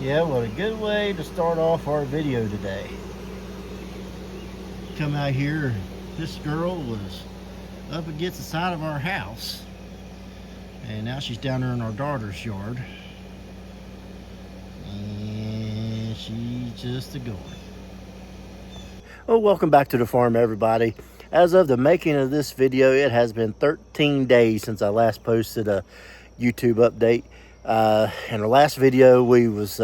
Yeah, what a good way to start off our video today. Come out here, this girl was up against the side of our house, and now she's down there in our daughter's yard, and she's just a-going. Oh, welcome back to the farm, everybody. As of the making of this video, it has been 13 days since I last posted a YouTube update. In our last video, we was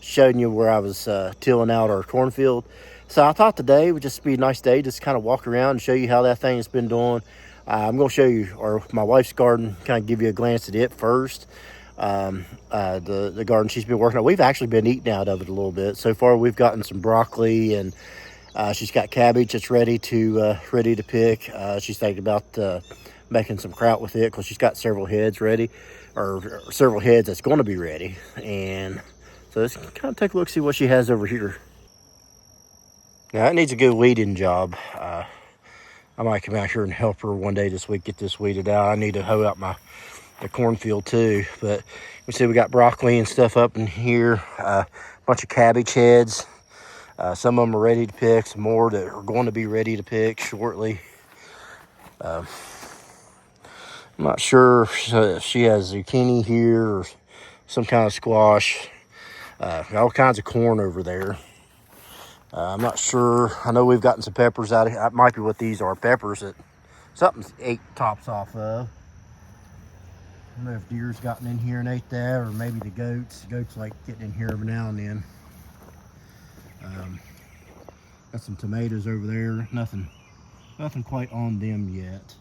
showing you where I was tilling out our cornfield. So I thought today would just be a nice day, just kind of walk around and show you how that thing has been doing. I'm going to show you my wife's garden, kind of give you a glance at it first. The garden she's been working on, we've actually been eating out of it a little bit. So far, we've gotten some broccoli, and she's got cabbage that's ready to pick. She's thinking about making some kraut with it because she's got several heads ready, or several heads that's going to be ready. And so let's kind of take a look, see what she has over here. Now it needs a good weeding job. I might come out here and help her one day this week get this weeded out. I need to hoe out the cornfield too. But you see we got broccoli and stuff up in here, a bunch of cabbage heads. Some of them are ready to pick, some more that are going to be ready to pick shortly. I'm not sure if she has zucchini here or some kind of squash. All kinds of corn over there. I'm not sure. I know we've gotten some peppers out of here. That might be what these are, peppers that something's ate tops off of. I don't know if deer's gotten in here and ate that, or maybe the goats. The goats like getting in here every now and then. Got some tomatoes over there. Nothing quite on them yet.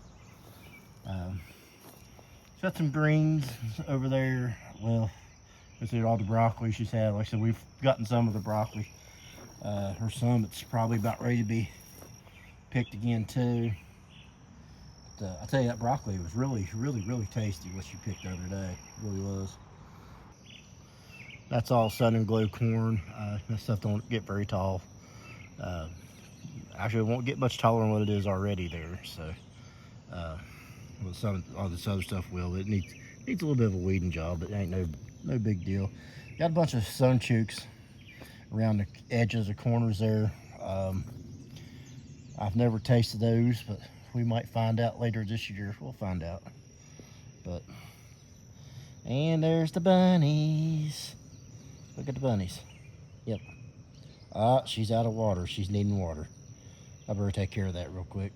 Got some greens over there. Well, let's see all the broccoli she's had. Like I said, we've gotten some of the broccoli. Or some it's probably about ready to be picked again too. But, I tell you, that broccoli was really tasty. What she picked the other day, it really was. That's all Sun and Glow corn. That stuff don't get very tall. Actually, it won't get much taller than what it is already there. So, well, all this other stuff will. It needs a little bit of a weeding job, but it ain't no big deal. Got a bunch of sunchooks around the edges of corners there. I've never tasted those, but we might find out later this year. We'll find out. And there's the bunnies. Look at the bunnies. Yep. She's out of water. She's needing water. I better take care of that real quick.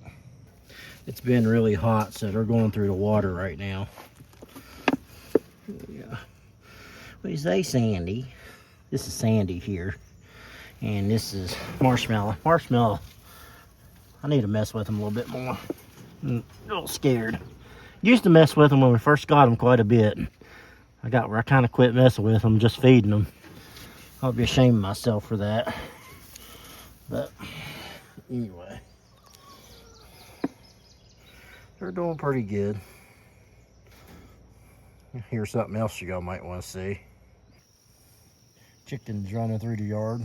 It's been really hot, so they're going through the water right now. Yeah. What do you say, Sandy? This is Sandy here. And this is Marshmallow. Marshmallow, I need to mess with him a little bit more. I'm a little scared. Used to mess with him when we first got him quite a bit. I kind of quit messing with him, just feeding him. I'll be ashamed of myself for that. But anyway, they're doing pretty good. Here's something else you all might want to see. Chickens running through the yard.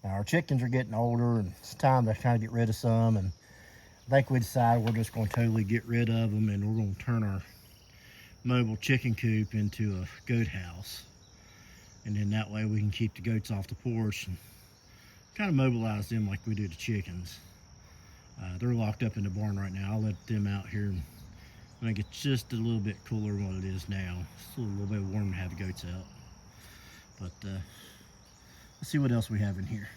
Now our chickens are getting older, and it's time to kind of get rid of some, and I think we decided we're just going to totally get rid of them, and we're going to turn our mobile chicken coop into a goat house. And then that way we can keep the goats off the porch and kind of mobilize them like we do the chickens. They're locked up in the barn right now. I'll let them out here and make it just a little bit cooler than what it is now. It's still a little bit warm to have the goats out. But let's see what else we have in here.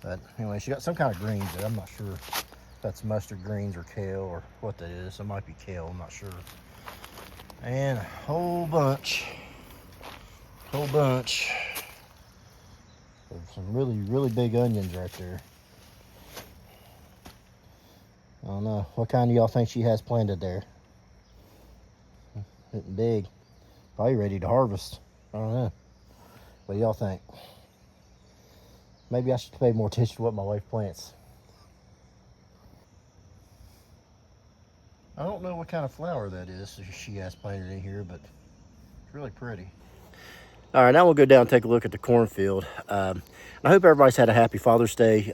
But anyway, she got some kind of greens there. I'm not sure if that's mustard greens or kale or what that is. It might be kale, I'm not sure. And a whole bunch of some really big onions right there. I don't know, what kind do y'all think she has planted there? Getting big, probably ready to harvest. I don't know. What do y'all think? Maybe I should pay more attention to what my wife plants. I don't know what kind of flower that is she has planted in here, but it's really pretty. All right, now we'll go down and take a look at the cornfield. I hope everybody's had a happy Father's Day.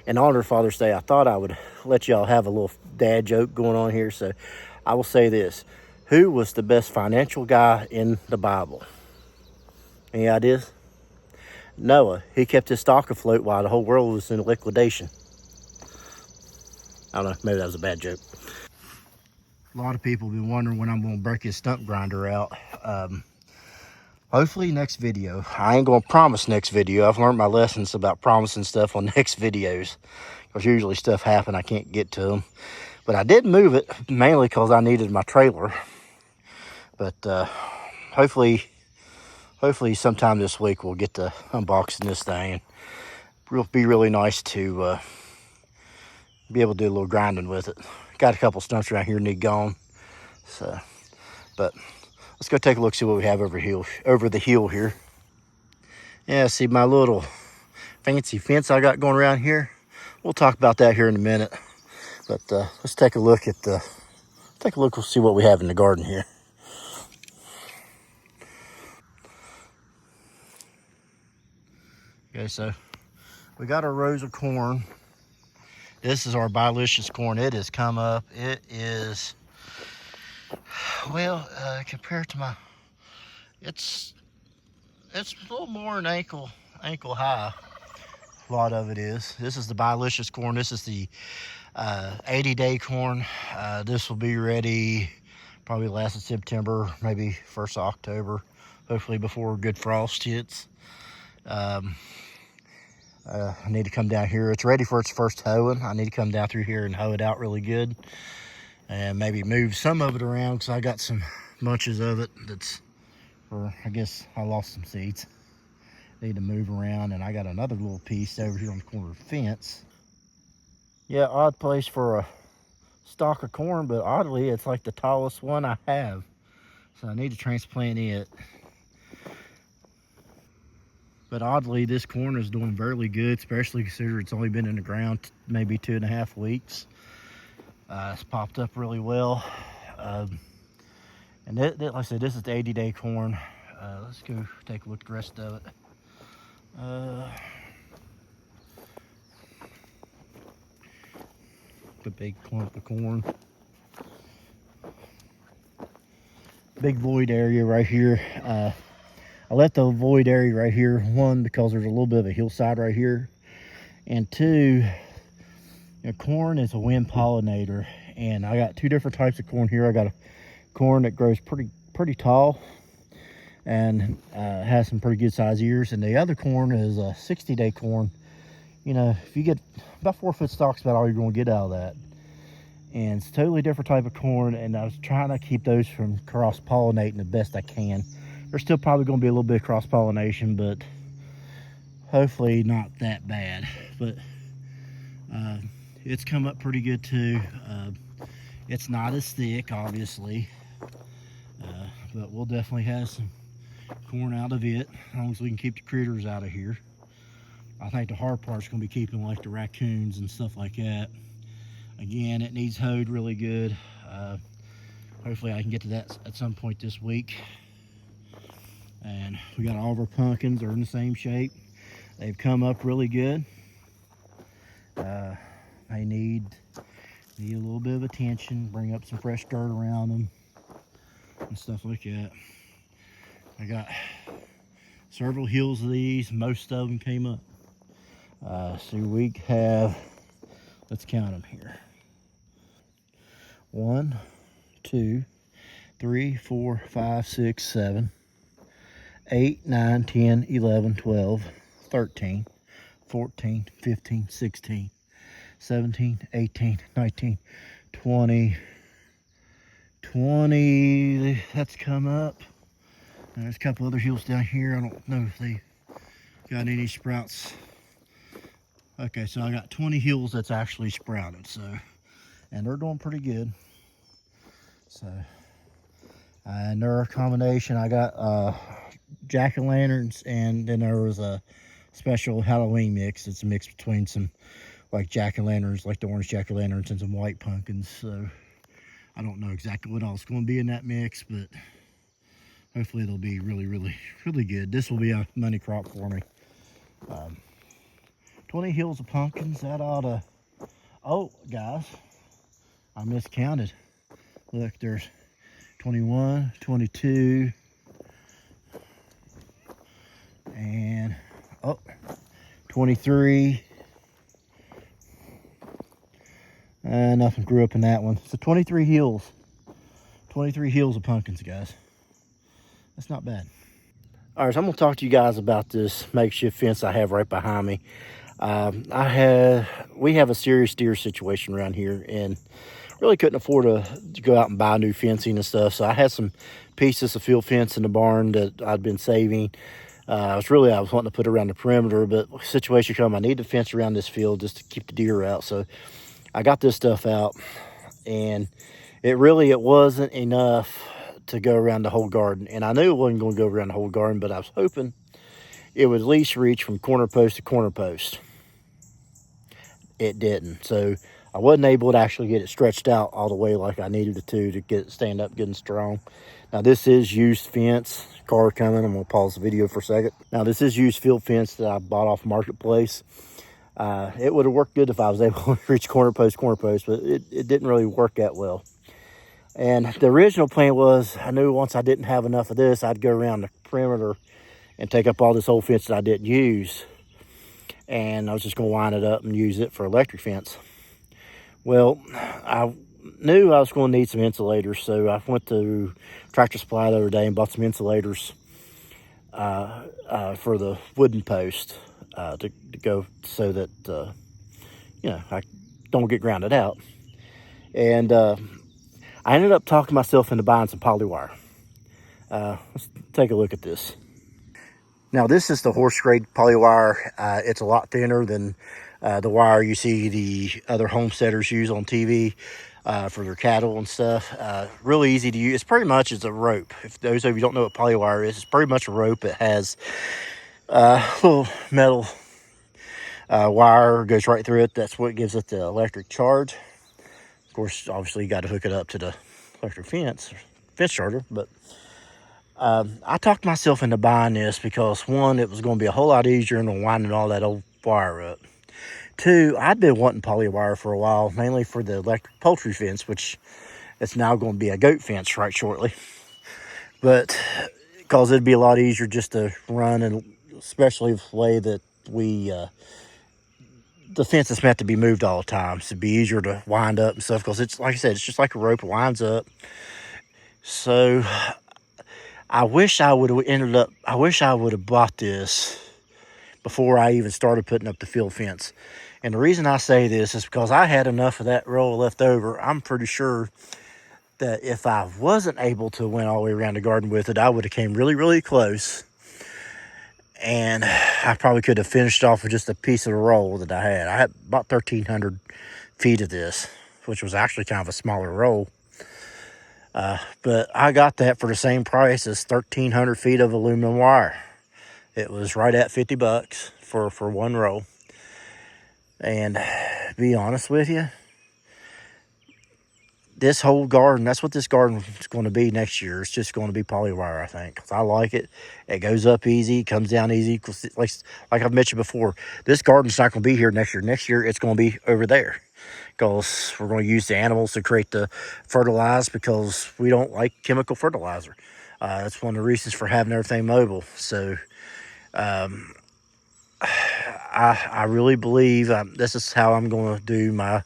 In honor of Father's Day, I thought I would let y'all have a little dad joke going on here. So I will say this. Who was the best financial guy in the Bible? Any ideas? Noah, he kept his stock afloat while the whole world was in liquidation. I don't know, maybe that was a bad joke. A lot of people have been wondering when I'm going to break his stump grinder out. Hopefully next video. I ain't going to promise next video. I've learned my lessons about promising stuff on next videos, because usually stuff happen, I can't get to them. But I did move it, mainly because I needed my trailer. But hopefully sometime this week we'll get to unboxing this thing. It'll be really nice to be able to do a little grinding with it. Got a couple stumps around here need gone. So, but let's go take a look, see what we have over the hill here. Yeah, see my little fancy fence I got going around here. We'll talk about that here in a minute. But let's take a look at we'll see what we have in the garden here. Okay, so we got our rows of corn. This is our bilicious corn. It has come up. It is, well, compared to my, it's a little more than ankle high. A lot of it is. This is the bilicious corn. This is the 80-day corn. This will be ready probably last of September, maybe 1st of October, hopefully before good frost hits. I need to come down here. It's ready for its first hoeing. I need to come down through here and hoe it out really good, and maybe move some of it around, because I got some bunches of it that's, or I guess I lost some seeds. Need to move around, and I got another little piece over here on the corner of the fence. Yeah, odd place for a stalk of corn, but oddly it's like the tallest one I have, so I need to transplant it. But oddly, this corn is doing fairly good, especially considering it's only been in the ground maybe 2.5 weeks. It's popped up really well. And like I said, this is the 80-day corn. Let's go take a look at the rest of it. The big clump of corn. Big void area right here. I left the void area right here, one, because there's a little bit of a hillside right here, and two, corn is a wind pollinator, and I got two different types of corn here. I got a corn that grows pretty tall and has some pretty good size ears, and the other corn is a 60-day corn. You know, if you get about 4-foot stalks, about all you're going to get out of that. And it's a totally different type of corn, and I was trying to keep those from cross-pollinating the best I can. There's still probably going to be a little bit of cross-pollination, but hopefully not that bad. But it's come up pretty good too. It's not as thick, obviously, but we'll definitely have some corn out of it, as long as we can keep the critters out of here. I think the hard part's going to be keeping like the raccoons and stuff like that. Again, it needs hoed really good. Hopefully I can get to that at some point this week. And we got all of our pumpkins. They're in the same shape. They've come up really good. They need a little bit of attention. Bring up some fresh dirt around them and stuff like that. I got several hills of these. Most of them came up. So we have, let's count them here. 1, 2, 3, 4, 5, 6, 7, 8, 9, 10, 11, 12, 13, 14, 15, 16, 17, 18, 19, 20. That's come up. There's a couple other hills down here. I don't know if they got any sprouts. Okay, so I got 20 hills that's actually sprouted, so, and they're doing pretty good. So, and they're a combination. I got jack-o'-lanterns, and then there was a special Halloween mix. It's a mix between some like jack-o'-lanterns, like the orange jack-o'-lanterns, and some white pumpkins. So I don't know exactly what else is going to be in that mix, but hopefully it'll be really good. This will be a money crop for me. 20 hills of pumpkins, that ought to, oh guys, I miscounted. Look, there's 21, 22, And, oh, 23. Nothing grew up in that one. So 23 hills. 23 hills of pumpkins, guys. That's not bad. All right, so I'm gonna talk to you guys about this makeshift fence I have right behind me. We have a serious deer situation around here, and really couldn't afford to go out and buy new fencing and stuff. So I had some pieces of field fence in the barn that I'd been saving. I was wanting to put around the perimeter, but situation come, I need to fence around this field just to keep the deer out. So I got this stuff out, and it wasn't enough to go around the whole garden. And I knew it wasn't going to go around the whole garden, but I was hoping it would at least reach from corner post to corner post. It didn't. So I wasn't able to actually get it stretched out all the way like I needed it to get it stand up good and strong. Now this is used fence. Car coming. I'm going to pause the video for a second. Now this is used field fence that I bought off Marketplace. It would have worked good if I was able to reach corner post, but it didn't really work that well. And the original plan was, I knew once I didn't have enough of this, I'd go around the perimeter and take up all this old fence that I didn't use. And I was just going to wind it up and use it for electric fence. Well, I knew I was going to need some insulators, so I went to Tractor Supply the other day and bought some insulators for the wooden post to go so that, I don't get grounded out. And I ended up talking myself into buying some polywire. Let's take a look at this. Now this is the horse grade polywire. It's a lot thinner than the wire you see the other homesteaders use on TV for their cattle and stuff. Really easy to use. It's pretty much as a rope. If those of you don't know what polywire is, it's pretty much a rope. It has a little metal wire goes right through it. That's what gives it the electric charge. Of course, obviously you got to hook it up to the electric fence starter, but I talked myself into buying this because one, it was going to be a whole lot easier than winding all that old wire up. Two, I'd been wanting polywire for a while, mainly for the electric poultry fence, which it's now going to be a goat fence right shortly. But because it'd be a lot easier just to run, and especially the way that the fence is meant to be moved all the time, so it'd be easier to wind up and stuff, because it's, like I said, it's just like a rope. It winds up. So I wish I would have bought this before I even started putting up the field fence. And the reason I say this is because I had enough of that roll left over. I'm pretty sure that if I wasn't able to went all the way around the garden with it, I would have came really, really close. And I probably could have finished off with just a piece of the roll that I had. I had about 1,300 feet of this, which was actually kind of a smaller roll. But I got that for the same price as 1,300 feet of aluminum wire. It was right at $50 for one roll. And to be honest with you, this whole garden, that's what this garden is going to be next year. It's just going to be polywire, I think. 'Cause I like it. It goes up easy, comes down easy. Like I've mentioned before, this garden's not going to be here next year. Next year, it's going to be over there, because we're going to use the animals to create the fertilizer, because we don't like chemical fertilizer. That's one of the reasons for having everything mobile. So I really believe this is how I'm going to do my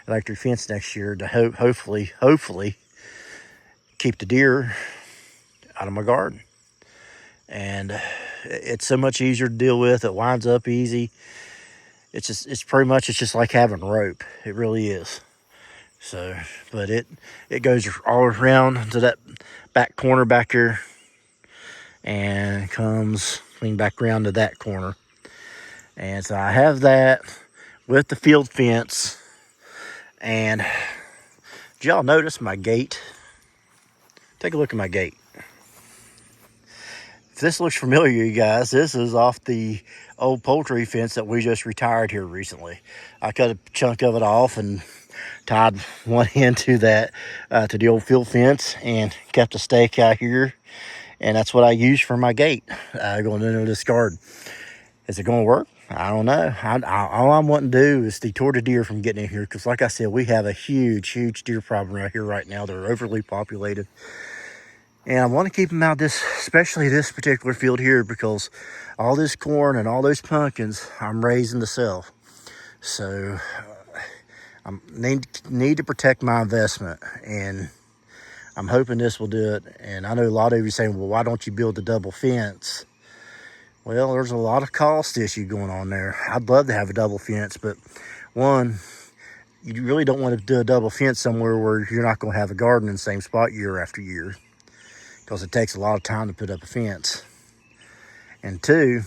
electric fence next year, to hopefully keep the deer out of my garden. And it's so much easier to deal with. It winds up easy. It's just like having rope. It really is. So, but it goes all around to that back corner back here, and comes clean back around to that corner. And so I have that with the field fence. And did y'all notice my gate? Take a look at my gate. If this looks familiar, you guys, this is off the old poultry fence that we just retired here recently. I cut a chunk of it off and tied one end to that, to the old field fence, and kept a stake out here. And that's what I use for my gate going into this garden. Is it going to work? I don't know. All I'm wanting to do is deter the deer from getting in here, because like I said, we have a huge deer problem right here right now. They're overly populated. And I want to keep them out this, especially this particular field here, because all this corn and all those pumpkins I'm raising to sell. So I need to protect my investment, and I'm hoping this will do it. And I know a lot of you saying, well, why don't you build a double fence? Well, there's a lot of cost issue going on there. I'd love to have a double fence, but one, you really don't want to do a double fence somewhere where you're not going to have a garden in the same spot year after year, because it takes a lot of time to put up a fence. And two,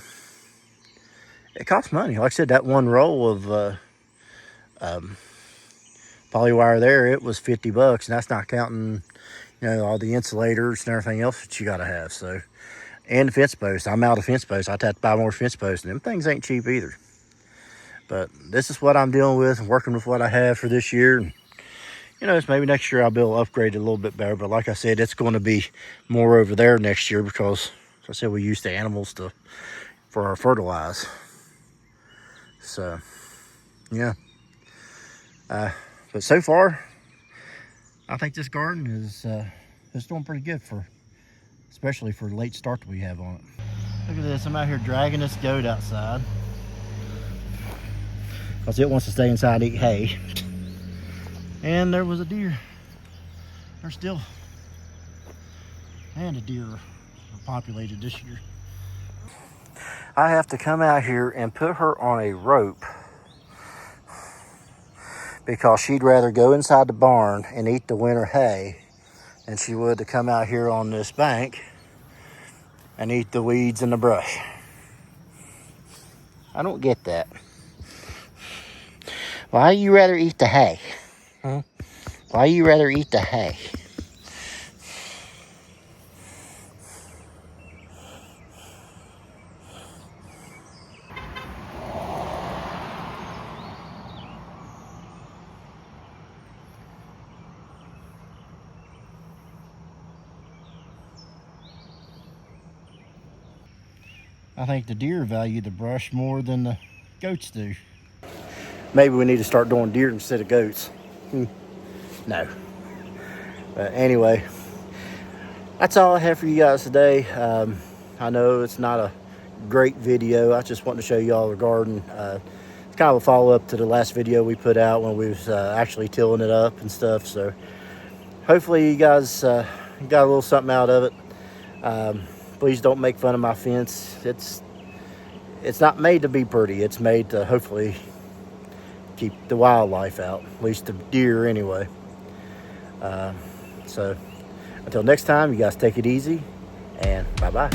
it costs money. Like I said, that one roll of polywire there, it was $50, and that's not counting, you know, all the insulators and everything else that you got to have. So, and the fence posts. I'm out of fence posts. I'd have to buy more fence posts, and them things ain't cheap either. But this is what I'm dealing with and working with what I have for this year. And, you know, maybe next year I'll be able to upgrade it a little bit better. But like I said, it's going to be more over there next year because, as I said, we use the animals for our fertilize. So, yeah. But so far, I think this garden is doing pretty good, especially for the late start that we have on it. Look at this, I'm out here dragging this goat outside because it wants to stay inside and eat hay. And there was a deer. There's still, and the deer are populated this year. I have to come out here and put her on a rope because she'd rather go inside the barn and eat the winter hay than she would to come out here on this bank and eat the weeds and the brush. I don't get that. Why you rather eat the hay? Huh? Why you rather eat the hay? I think the deer value the brush more than the goats do. Maybe we need to start doing deer instead of goats. No. But anyway, that's all I have for you guys today. I know it's not a great video. I just wanted to show you all the garden. It's kind of a follow-up to the last video we put out when we was actually tilling it up and stuff. So hopefully you guys got a little something out of it. Please don't make fun of my fence. It's not made to be pretty. It's made to hopefully keep the wildlife out, at least the deer anyway. So until next time, you guys take it easy, and bye-bye.